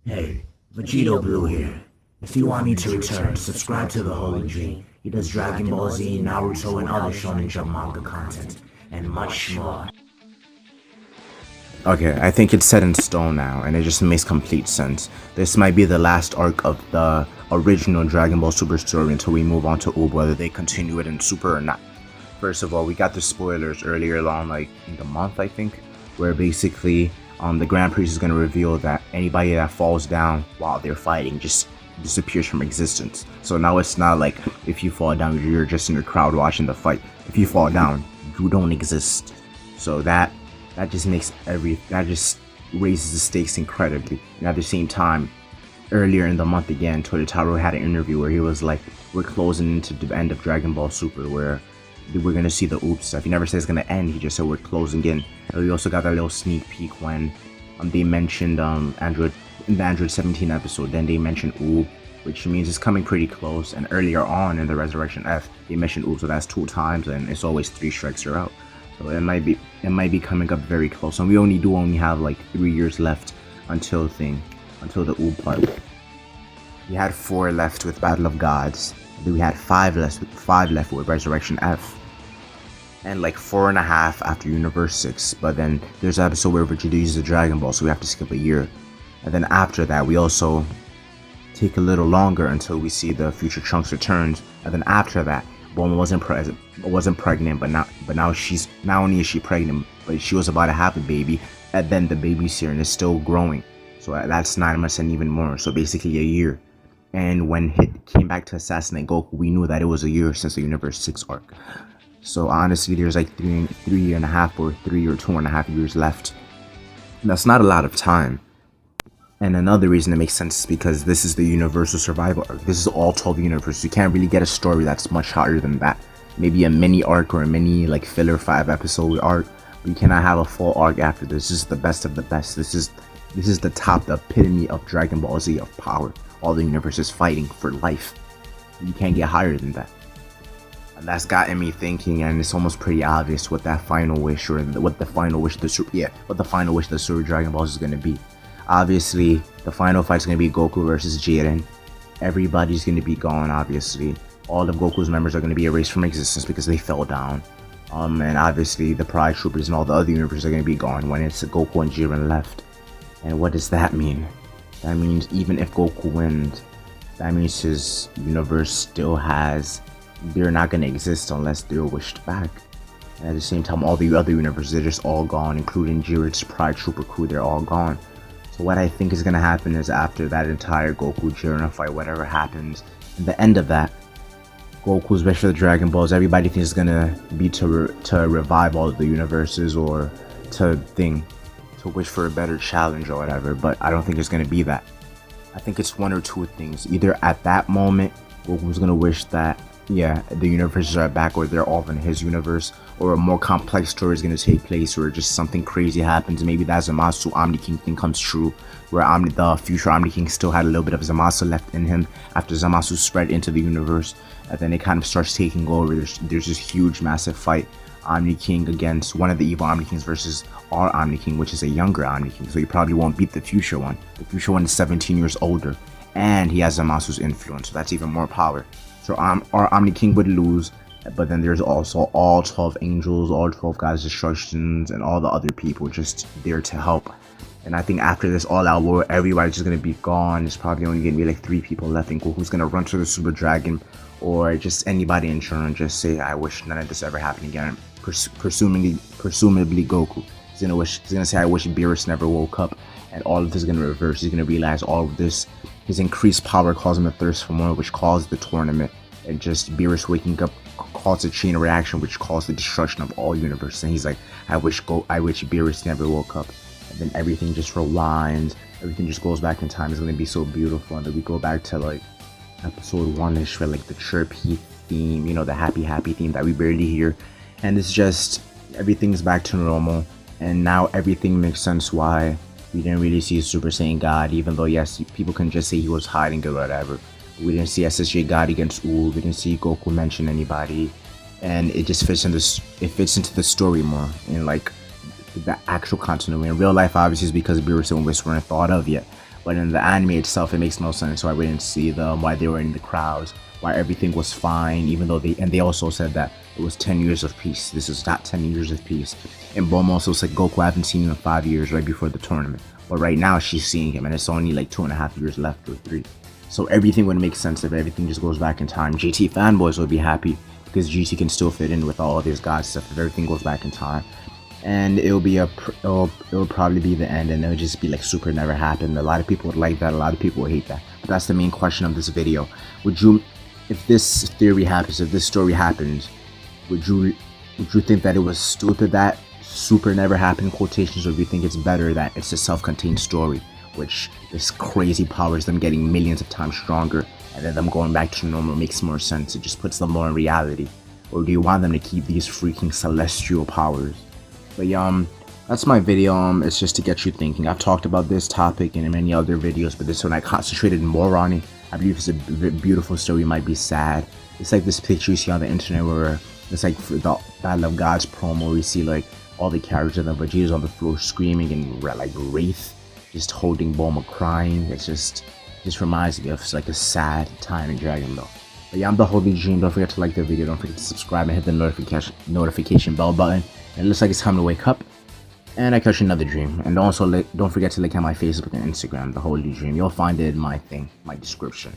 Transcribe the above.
Hey, Vegito Blue here. If you want me to return, subscribe to the Holy Dream. He does Dragon Ball Z, Naruto, and other Shonen Jump manga content, and much more. Okay, I think it's set in stone now, and it just makes complete sense. This might be the last arc of the original Dragon Ball Super story until we move on to Oob, whether they continue it in Super or not. First of all, we got the spoilers earlier on, like in the month, I think, where basically the Grand Priest is going to reveal that anybody that falls down while they're fighting just disappears from existence. So now it's not like if you fall down, you're just in the crowd watching the fight. If you fall down, you don't exist. So that just raises the stakes incredibly. And at the same time, earlier in the month again, Toyotaro had an interview where he was like, we're closing into the end of Dragon Ball Super, where we're gonna see the Oob stuff. He never said it's gonna end, he just said we're closing in. And we also got that little sneak peek when they mentioned Android in the Android 17 episode. Then they mentioned Oob, which means it's coming pretty close. And earlier on in the Resurrection F, they mentioned Oob, so that's 2 times, and it's always 3 strikes you're out. So it might be coming up very close, and we only have like 3 years left until the Oob part. We had 4 left with Battle of Gods. Then we had 5 left with Resurrection F, and like 4.5 after Universe 6. But then there's an episode where Vegeta uses the Dragon Ball, so we have to skip a year. And then after that, we also take a little longer until we see the Future Trunks returns. And then after that, Bulma wasn't pregnant, but now she's not only is she pregnant, but she was about to have a baby, and then the baby's here and is still growing. So that's 9 months and even more. So basically a year. And when Hit came back to assassinate Goku, we knew that it was a year since the Universe 6 arc. So honestly, there's like 3.5 or 3 or 2.5 years left. That's not a lot of time. And another reason it makes sense is because this is the Universal Survival arc. This is all 12 universes. You can't really get a story that's much hotter than that. Maybe a mini arc or a mini like filler 5 episode arc. But you cannot have a full arc after this. This is the best of the best. This is the top, the epitome of Dragon Ball Z, of power. All the universes fighting for life. You can't get higher than that. And that's gotten me thinking, and it's almost pretty obvious what that final wish, or what the final wish of the Super Dragon Balls is gonna be. Obviously, the final fight is going to be Goku versus Jiren. Everybody's going to be gone, obviously. All of Goku's members are going to be erased from existence because they fell down. And obviously, the Pride Troopers and all the other universes are going to be gone when it's Goku and Jiren left. And what does that mean? That means even if Goku wins, that means his universe still has... They're not going to exist unless they're wished back. And at the same time, all the other universes, they're just all gone, including Jiren's Pride Trooper crew, they're all gone. So what I think is going to happen is after that entire Goku-Jiren fight, whatever happens, at the end of that, Goku's wish for the Dragon Balls, everybody thinks it's going to be to revive all of the universes, or to wish for a better challenge or whatever, but I don't think it's going to be that. I think it's one or two things. Either at that moment, Goku's going to wish that, yeah, the universes are back, or they're all in his universe, or a more complex story is going to take place, or just something crazy happens. Maybe that Zamasu Omni King thing comes true, where the future Omni King still had a little bit of Zamasu left in him after Zamasu spread into the universe, and then it kind of starts taking over. There's this huge, massive fight. Omni King against one of the evil Omni Kings versus our Omni King, which is a younger Omni King, so he probably won't beat the future one. The future one is 17 years older, and he has Zamasu's influence, so that's even more power. So our Omni King would lose, but then there's also all 12 angels, all 12 gods' destructions, and all the other people just there to help. And I think after this all-out war, everybody's just gonna be gone. There's probably only gonna be like 3 people left, and Goku's gonna run to the Super Dragon, or just anybody in turn and just say, I wish none of this ever happened again. Presumably Goku. He's gonna say, I wish Beerus never woke up, and all of this is gonna reverse. He's gonna realize all of this, his increased power caused him a thirst for more, which caused the tournament, and just Beerus waking up caused a chain reaction, which caused the destruction of all universes. And he's like, I wish Beerus never woke up. And then everything just rewinds, everything just goes back in time. It's gonna be so beautiful. And then we go back to like episode 1ish, where like the chirpy theme, you know, the happy theme that we barely hear, and it's just everything's back to normal. And now everything makes sense why we didn't really see Super Saiyan God, even though yes, people can just say he was hiding or whatever. We didn't see SSJ God against Oob. We didn't see Goku mention anybody, and it just fits into the story more in like the actual continuity. In real life, obviously, is because Beerus and Whis weren't thought of yet. But in the anime itself, it makes no sense why we didn't see them, why they were in the crowds, why everything was fine, even though they also said that it was 10 years of peace. This is not 10 years of peace. And Bulma also said Goku, I haven't seen him in 5 years right before the tournament. But right now she's seeing him and it's only like 2.5 years left or 3. So everything would make sense if everything just goes back in time. GT fanboys would be happy because GT can still fit in with all of these gods stuff if everything goes back in time. And it'll probably be the end, and it'll just be like Super never happened. A lot of people would like that, a lot of people would hate that. But that's the main question of this video. Would you, if this theory happens, if this story happens, would you think that it was stupid that Super never happened, quotations, or do you think it's better that it's a self-contained story, which this crazy powers, them getting millions of times stronger, and then them going back to normal makes more sense? It just puts them more in reality. Or do you want them to keep these freaking celestial powers? But that's my video. It's just to get you thinking. I've talked about this topic in many other videos, but this one I concentrated more on it. I believe it's a beautiful story. It might be sad. It's like this picture you see on the internet where it's like for the Battle of Gods promo, we see like all the characters of them, Vegeta's on the floor screaming, and like Wraith just holding Bulma crying. It's just reminds me of like a sad time in Dragon Ball. But yeah, I'm the Holy Dream. Don't forget to like the video. Don't forget to subscribe and hit the notification bell button. And it looks like it's time to wake up, and I catch another dream. And also don't forget to look at my Facebook and Instagram, The Holy Dream. You'll find it in my description.